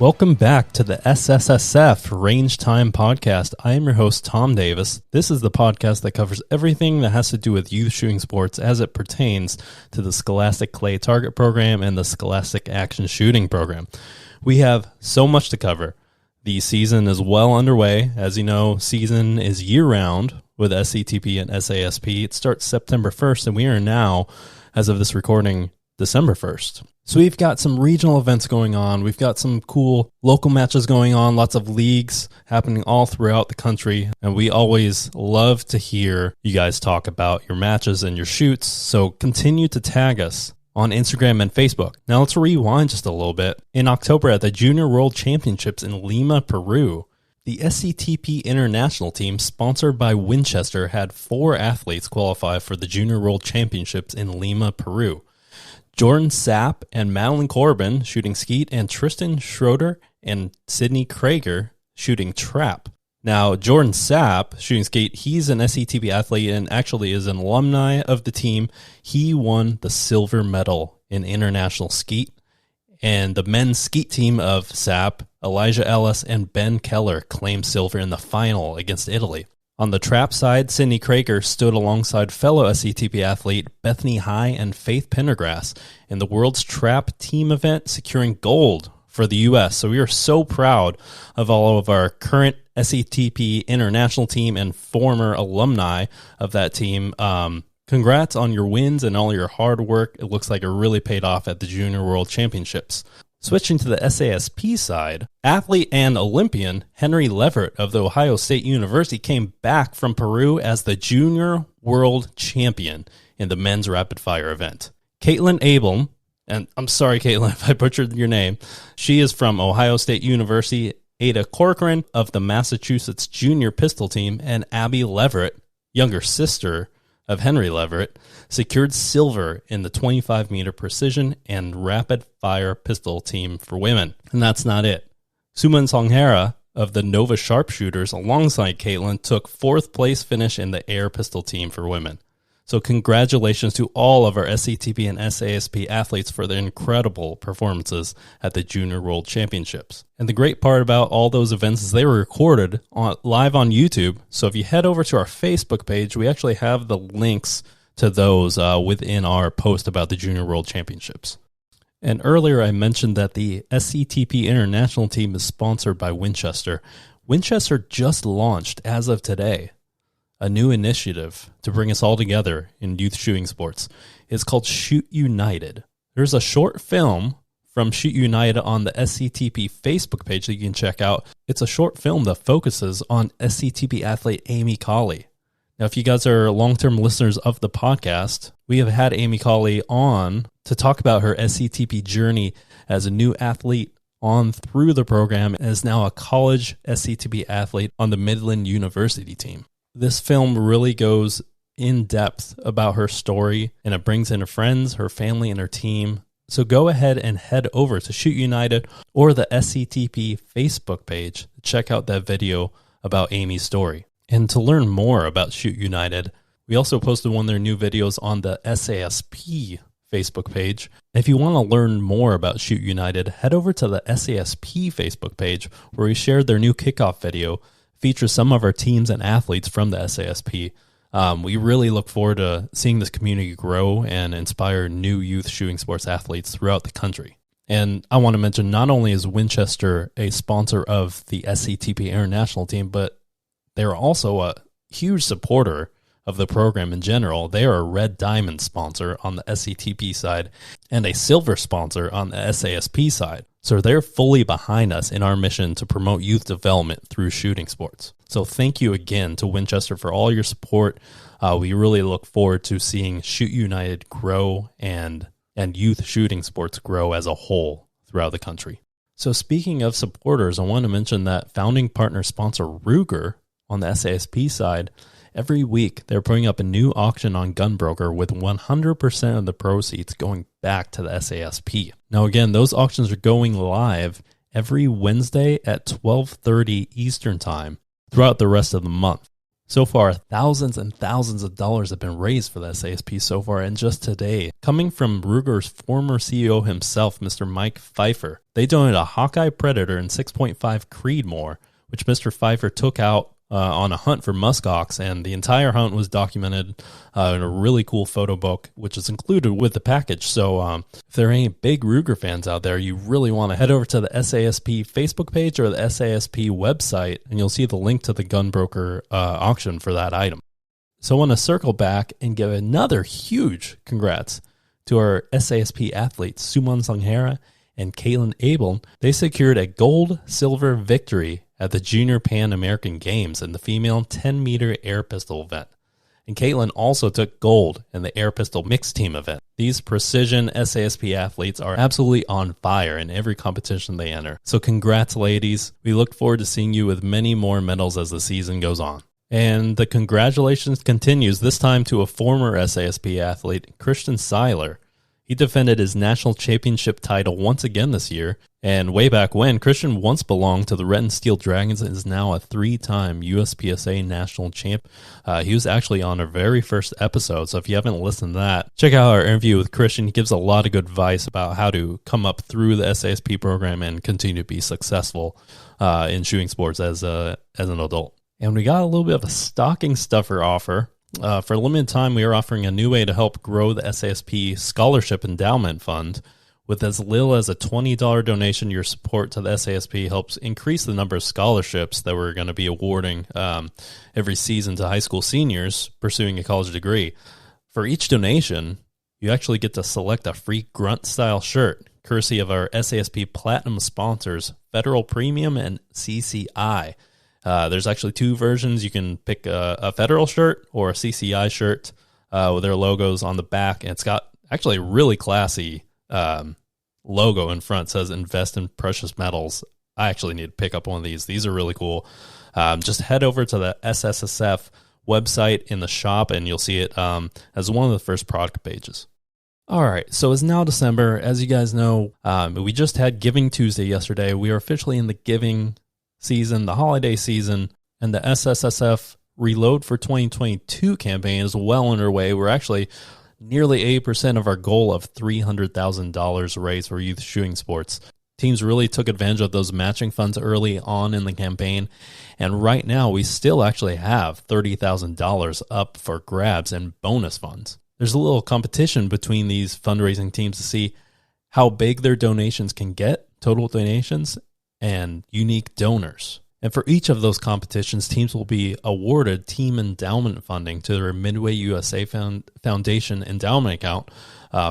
Welcome back to the SSSF Range Time Podcast. I am your host, Tom Davis. This is the podcast that covers everything that has to do with youth shooting sports as it pertains to the Scholastic Clay Target Program and the Scholastic Action Shooting Program. We have so much to cover. The season is well underway. As you know, season is year-round with SCTP and SASP. It starts September 1st, and we are now, as of this recording, December 1st. So we've got some regional events going on. We've got some cool local matches going on, lots of leagues happening all throughout the country. And we always love to hear you guys talk about your matches and your shoots. So continue to tag us on Instagram and Facebook. Now let's rewind just a little bit. In October at the Junior World Championships in Lima, Peru, the SCTP International team, sponsored by Winchester, had 4 athletes qualify for the Junior World Championships in Lima, Peru. Jordan Sapp and Madeline Corbin shooting skeet, and Tristan Schroeder and Sydney Krager shooting trap. Now, Jordan Sapp shooting skeet, he's an SCTP athlete and actually is an alumni of the team. He won the silver medal in international skeet. And the men's skeet team of Sapp, Elijah Ellis, and Ben Keller claimed silver in the final against Italy. On the trap side, Sydney Krager stood alongside fellow SCTP athlete Bethany High and Faith Pendergrass in the World's Trap Team event, securing gold for the U.S. So we are so proud of all of our current SCTP international team and former alumni of that team. Congrats on your wins and all your hard work. It looks like it really paid off at the Junior World Championships. Switching to the SASP side, athlete and Olympian Henry Leverett of the Ohio State University came back from Peru as the Junior World Champion in the men's rapid fire event. Caitlin Abel, and I'm sorry, Caitlin, if I butchered your name, she is from Ohio State University. Ada Corcoran of the Massachusetts Junior Pistol Team, and Abby Leverett, younger sister of Henry Leverett, secured silver in the 25-meter precision and rapid-fire pistol team for women. And that's not it. Suman Songhera of the Nova Sharpshooters, alongside Caitlin, took 4th place finish in the air pistol team for women. So congratulations to all of our SCTP and SASP athletes for their incredible performances at the Junior World Championships. And the great part about all those events is they were recorded live on YouTube. So if you head over to our Facebook page, we actually have the links to those within our post about the Junior World Championships. And earlier I mentioned that the SCTP International team is sponsored by Winchester. Winchester just launched, as of today, a new initiative to bring us all together in youth shooting sports. It's called Shoot United. There's a short film from Shoot United on the SCTP Facebook page that you can check out. It's a short film that focuses on SCTP athlete Amy Colley. Now, if you guys are long-term listeners of the podcast, we have had Amy Colley on to talk about her SCTP journey as a new athlete on through the program and is now a college SCTP athlete on the Midland University team. This film really goes in depth about her story, and it brings in her friends, her family, and her team. So go ahead and head over to Shoot United or the SCTP Facebook page to check out that video about Amy's story. And to learn more about Shoot United, we also posted one of their new videos on the SASP Facebook page. If you want to learn more about Shoot United, head over to the SASP Facebook page where we shared their new kickoff video, features some of our teams and athletes from the SASP. We really look forward to seeing this community grow and inspire new youth shooting sports athletes throughout the country. And I want to mention, not only is Winchester a sponsor of the SCTP International team, but they're also a huge supporter of the program in general. They are a red diamond sponsor on the SCTP side and a silver sponsor on the SASP side. So they're fully behind us in our mission to promote youth development through shooting sports. So thank you again to Winchester for all your support. We really look forward to seeing Shoot United grow and youth shooting sports grow as a whole throughout the country. So speaking of supporters, I want to mention that founding partner sponsor Ruger on the SASP side, every week they're putting up a new auction on Gunbroker with 100% of the proceeds going back to the SASP. Now again, those auctions are going live every Wednesday at 12:30 Eastern Time throughout the rest of the month. So far, thousands and thousands of dollars have been raised for the SASP so far, and just today, coming from Ruger's former CEO himself, Mr. Mike Pfeiffer, they donated a Hawkeye Predator and 6.5 Creedmoor, which Mr. Pfeiffer took out on a hunt for muskox, and the entire hunt was documented in a really cool photo book, which is included with the package. So if there are any big Ruger fans out there, you really want to head over to the SASP Facebook page or the SASP website, and you'll see the link to the gunbroker auction for that item. So I want to circle back and give another huge congrats to our SASP athletes, Suman Sanghera and Caitlin Abel. They secured a gold-silver victory at the Junior Pan American Games in the female 10-meter air pistol event. And Caitlin also took gold in the air pistol mixed team event. These precision SASP athletes are absolutely on fire in every competition they enter. So congrats, ladies. We look forward to seeing you with many more medals as the season goes on. And the congratulations continues, this time to a former SASP athlete, Christian Seiler. He defended his national championship title once again this year, and way back when, Christian once belonged to the Red and Steel Dragons and is now a 3-time USPSA national champ. He was actually on our very first episode, so if you haven't listened to that, check out our interview with Christian. He gives a lot of good advice about how to come up through the SASP program and continue to be successful in shooting sports as an adult. And we got a little bit of a stocking stuffer offer. For a limited time, we are offering a new way to help grow the SASP Scholarship Endowment Fund. With as little as a $20 donation, your support to the SASP helps increase the number of scholarships that we're going to be awarding every season to high school seniors pursuing a college degree. For each donation, you actually get to select a free grunt-style shirt, courtesy of our SASP Platinum sponsors, Federal Premium and CCI. There's actually 2 versions. You can pick a Federal shirt or a CCI shirt with their logos on the back. And it's got actually a really classy logo in front. It says Invest in Precious Metals. I actually need to pick up one of these. These are really cool. Just head over to the SSSF website in the shop, and you'll see it as one of the first product pages. All right, so it's now December. As you guys know, we just had Giving Tuesday yesterday. We are officially in the giving season, the holiday season, and the SSSF Reload for 2022 campaign is well underway. We're actually nearly 80% of our goal of $300,000 raised for youth shooting sports. Teams really took advantage of those matching funds early on in the campaign, and right now we still actually have $30,000 up for grabs and bonus funds. There's a little competition between these fundraising teams to see how big their donations can get, total donations, and unique donors. And for each of those competitions, teams will be awarded team endowment funding to their MidwayUSA Foundation endowment account.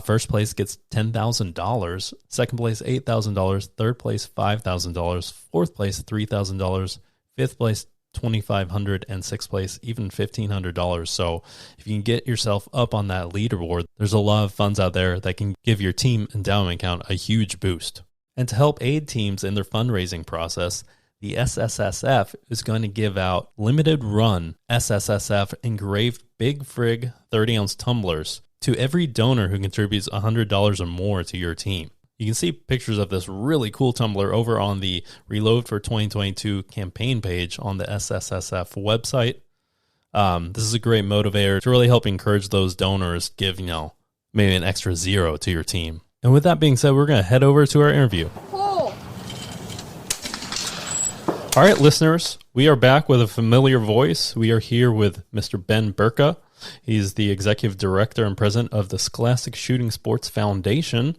First place gets $10,000, second place $8,000, third place $5,000, fourth place $3,000, fifth place $2,500, and sixth place even $1,500. So if you can get yourself up on that leaderboard, there's a lot of funds out there that can give your team endowment account a huge boost. And to help aid teams in their fundraising process, the SSSF is going to give out limited run SSSF engraved Big Frig 30-ounce tumblers to every donor who contributes $100 or more to your team. You can see pictures of this really cool tumbler over on the Reload for 2022 campaign page on the SSSF website. This is a great motivator to really help encourage those donors, give, maybe an extra zero to your team. And with that being said, we're going to head over to our interview. Cool. All right, listeners, we are back with a familiar voice. We are here with Mr. Ben Burka. He's the executive director and president of the Scholastic Shooting Sports Foundation.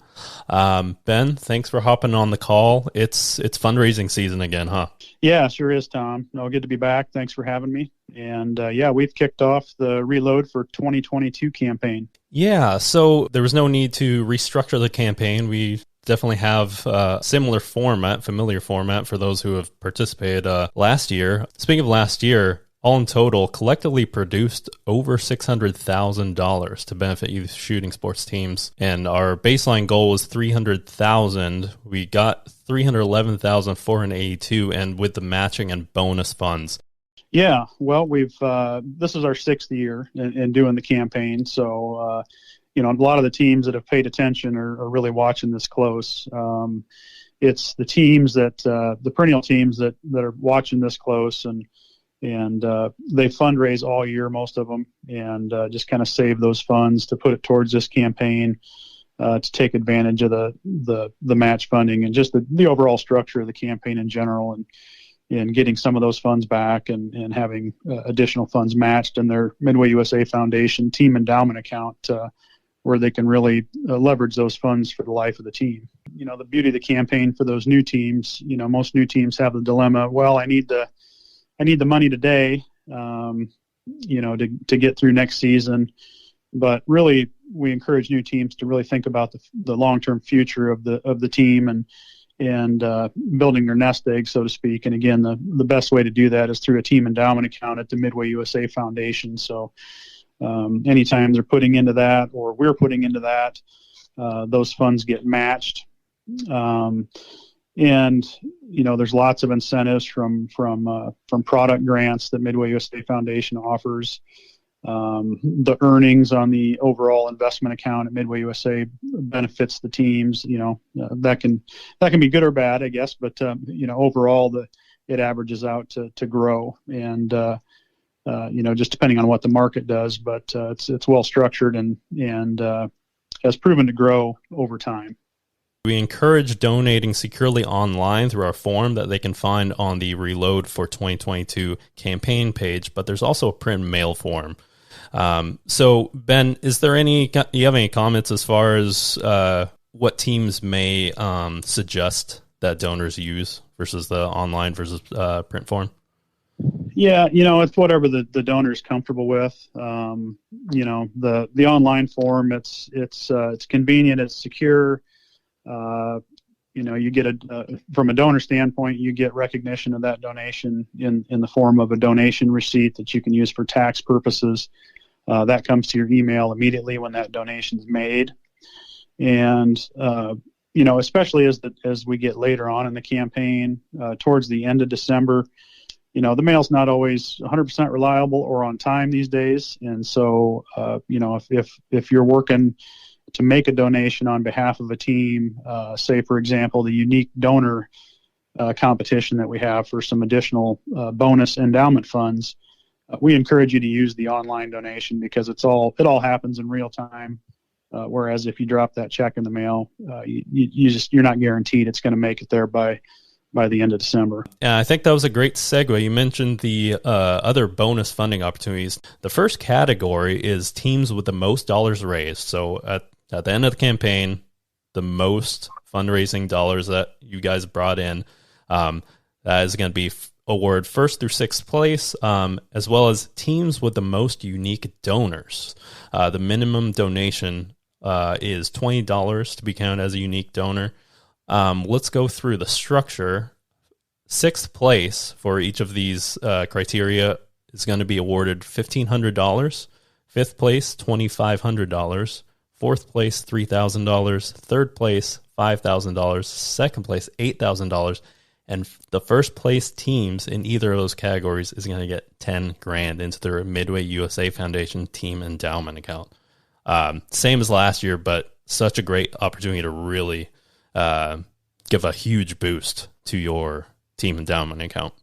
Ben, thanks for hopping on the call. It's fundraising season again, huh? Yeah, sure is, Tom. No, good to be back. Thanks for having me. And we've kicked off the Reload for 2022 campaign. Yeah, so there was no need to restructure the campaign. We definitely have a similar format, familiar format for those who have participated last year. Speaking of last year, all in total, collectively produced over $600,000 to benefit youth shooting sports teams. And our baseline goal was $300,000. We got $311,482, and with the matching and bonus funds. Yeah, well, we've this is our 6th year in doing the campaign. So, a lot of the teams that have paid attention are really watching this close. It's the teams the perennial teams that are watching this close and and they fundraise all year, most of them, and just kind of save those funds to put it towards this campaign, to take advantage of the match funding and just the overall structure of the campaign in general, and getting some of those funds back, and having additional funds matched in their MidwayUSA Foundation team endowment account, where they can really leverage those funds for the life of the team. The beauty of the campaign for those new teams, most new teams have the dilemma, well, I need the money today, to get through next season. But really, we encourage new teams to really think about the long-term future of the team, and building their nest egg, so to speak. And again, the best way to do that is through a team endowment account at the MidwayUSA Foundation. So anytime they're putting into that, or we're putting into that, those funds get matched. And there's lots of incentives from product grants that MidwayUSA Foundation offers. The earnings on the overall investment account at MidwayUSA benefits the teams. That can be good or bad, I guess, but overall it averages out to grow, and just depending on what the market does, but it's well structured and has proven to grow over time. We encourage donating securely online through our form that they can find on the Reload for 2022 campaign page, but there's also a print mail form. So Ben, you have any comments as far as what teams may suggest that donors use versus the online versus print form? Yeah, it's whatever the donor is comfortable with. The online form, it's convenient, it's secure. You get from a donor standpoint, you get recognition of that donation in the form of a donation receipt that you can use for tax purposes. That comes to your email immediately when that donation is made. And, especially as we get later on in the campaign, towards the end of December, the mail's not always 100% reliable or on time these days. And so, if you're working to make a donation on behalf of a team, say, for example, the unique donor competition that we have for some additional bonus endowment funds, we encourage you to use the online donation, because it all happens in real time. Whereas if you drop that check in the mail, you're not guaranteed it's going to make it there by the end of December. Yeah, I think that was a great segue. You mentioned the other bonus funding opportunities. The first category is teams with the most dollars raised. So at the end of the campaign, the most fundraising dollars that you guys brought in, that is going to be award first through sixth place, as well as teams with the most unique donors. The minimum donation is $20 to be counted as a unique donor. Let's go through the structure. Sixth place for each of these criteria is going to be awarded $1,500. Fifth place, $2,500. Fourth place, $3,000. Third place, $5,000. Second place, $8,000. And the first place teams in either of those categories is going to get $10,000 into their MidwayUSA Foundation team endowment account. Same as last year, but such a great opportunity to really give a huge boost to your team endowment account.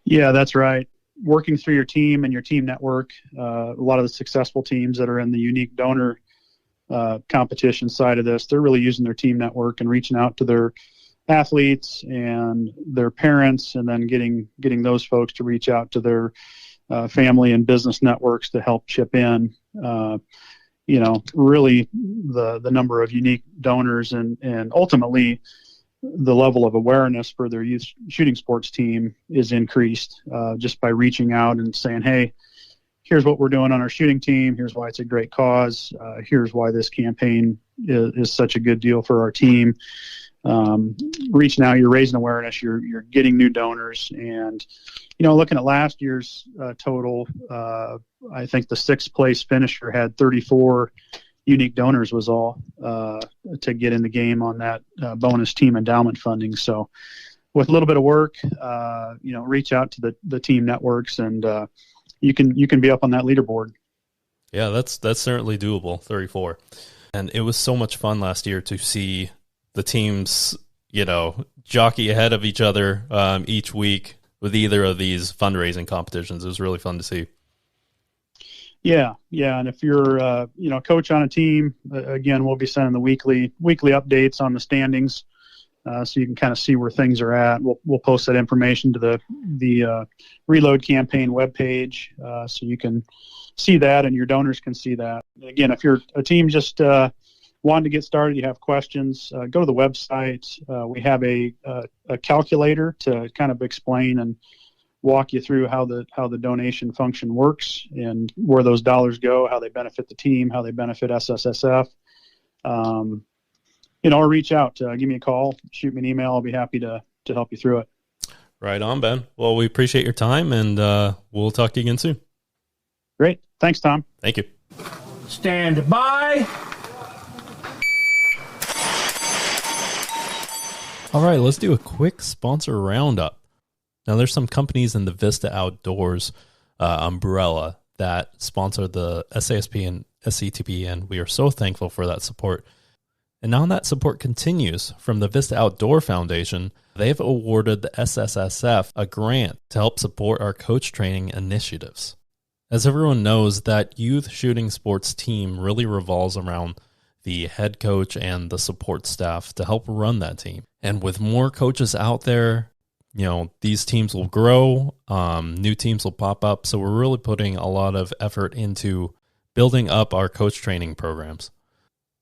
Yeah, that's right. Working through your team and your team network, a lot of the successful teams that are in the unique donor competition side of this, they're really using their team network and reaching out to their athletes and their parents, and then getting those folks to reach out to their family and business networks to help chip in. Really the number of unique donors and ultimately the level of awareness for their youth shooting sports team is increased just by reaching out and saying, hey, here's what we're doing on our shooting team. Here's why it's a great cause. Here's why this campaign is such a good deal for our team. Reaching out, you're raising awareness, you're getting new donors. And, looking at last year's total, I think the sixth place finisher had 34 unique donors was all to get in the game on that bonus team endowment funding. So with a little bit of work, reach out to the team networks, and you can be up on that leaderboard. Yeah, that's certainly doable, 34. And it was so much fun last year to see the teams, jockey ahead of each other each week. with either of these fundraising competitions. It was really fun to see. Yeah, and if you're a coach on a team, again, we'll be sending the weekly updates on the standings, so you can kind of see where things are at. We'll post that information to the Reload campaign webpage, so you can see that and your donors can see that. Again, if you're a team just wanting to get started, you have questions, go to the website. We have a calculator to kind of explain and walk you through how the donation function works and where those dollars go, how they benefit the team, how they benefit SSSF. Or reach out, give me a call, shoot me an email. I'll be happy to help you through it. Right on, Ben. Well, we appreciate your time, and we'll talk to you again soon. Great. Thanks, Tom. Thank you. Stand by. All right, let's do a quick sponsor roundup. Now, there's some companies in the Vista Outdoors umbrella that sponsor the SASP and SCTP, and we are so thankful for that support. And now that support continues from the Vista Outdoor Foundation. They've awarded the SSSF a grant to help support our coach training initiatives. As everyone knows, that youth shooting sports team really revolves around the head coach and the support staff to help run that team. And with more coaches out there, these teams will grow, new teams will pop up. So we're really putting a lot of effort into building up our coach training programs.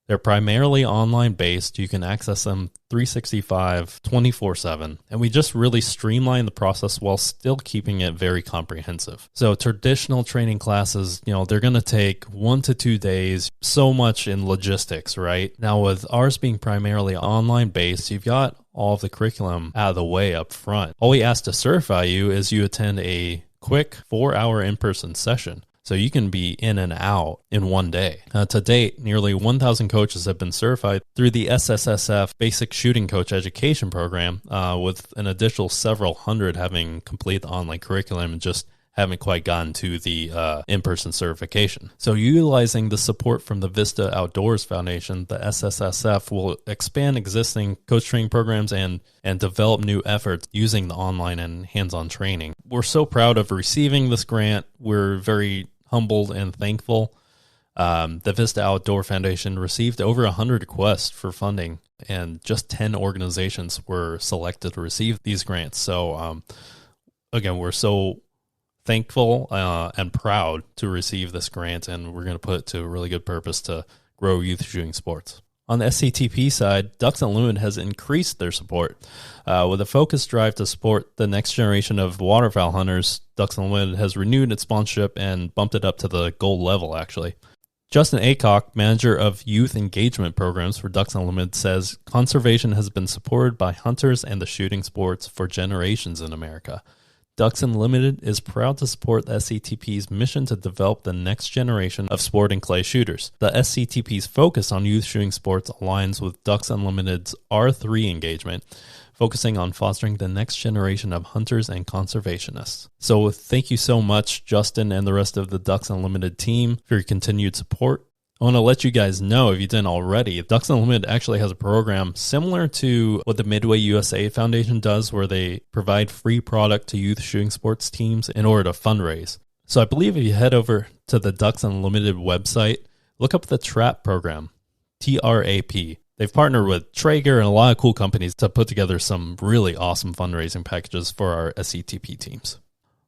They're primarily online based. You can access them 365, 24/7. And we just really streamline the process while still keeping it very comprehensive. So traditional training classes, they're going to take 1 to 2 days, so much in logistics, right? Now with ours being primarily online based, you've got all of the curriculum out of the way up front. All we ask to certify you is you attend a quick 4-hour in-person session. So you can be in and out in one day. To date, nearly 1,000 coaches have been certified through the SSSF Basic Shooting Coach Education Program, with an additional several hundred having completed the online curriculum and just haven't quite gotten to the in-person certification. So utilizing the support from the Vista Outdoors Foundation, the SSSF will expand existing coach training programs and develop new efforts using the online and hands-on training. We're so proud of receiving this grant. We're very humbled and thankful. The Vista Outdoor Foundation received over 100 requests for funding, and just 10 organizations were selected to receive these grants. So again, we're so thankful and proud to receive this grant, and we're going to put it to a really good purpose to grow youth shooting sports. On the SCTP side, Ducks Unlimited has increased their support. With a focused drive to support the next generation of waterfowl hunters, Ducks Unlimited has renewed its sponsorship and bumped it up to the gold level, actually. Justin Aycock, manager of youth engagement programs for Ducks Unlimited, says conservation has been supported by hunters and the shooting sports for generations in America. Ducks Unlimited is proud to support the SCTP's mission to develop the next generation of sporting clay shooters. The SCTP's focus on youth shooting sports aligns with Ducks Unlimited's R3 engagement, focusing on fostering the next generation of hunters and conservationists. So thank you so much, Justin and the rest of the Ducks Unlimited team, for your continued support. I want to let you guys know, if you didn't already, Ducks Unlimited actually has a program similar to what the MidwayUSA Foundation does, where they provide free product to youth shooting sports teams in order to fundraise. So I believe if you head over to the Ducks Unlimited website, look up the TRAP program, TRAP. They've partnered with Traeger and a lot of cool companies to put together some really awesome fundraising packages for our SCTP teams.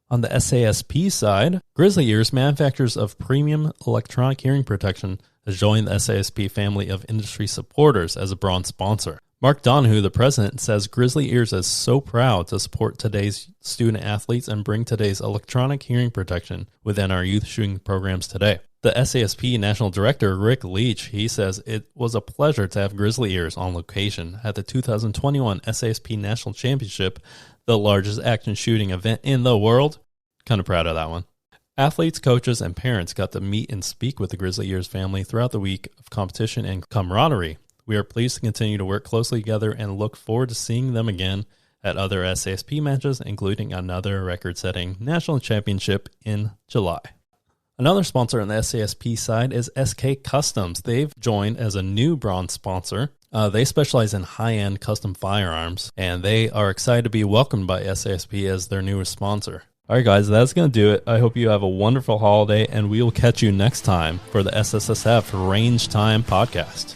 On the SASP side, Grizzly Ears, manufacturers of premium electronic hearing protection, has joined the SASP family of industry supporters as a bronze sponsor. Mark Donahue, the president, says Grizzly Ears is so proud to support today's student athletes and bring today's electronic hearing protection within our youth shooting programs today. The SASP National Director, Rick Leach, he says it was a pleasure to have Grizzly Ears on location at the 2021 SASP National Championship, the largest action shooting event in the world. Kind of proud of that one. Athletes, coaches, and parents got to meet and speak with the Grizzly Ears family throughout the week of competition and camaraderie. We are pleased to continue to work closely together and look forward to seeing them again at other SASP matches, including another record-setting national championship in July. Another sponsor on the SASP side is SK Customs. They've joined as a new bronze sponsor. They specialize in high-end custom firearms, and they are excited to be welcomed by SASP as their newest sponsor. All right, guys, that's going to do it. I hope you have a wonderful holiday, and we will catch you next time for the SSSF Range Time Podcast.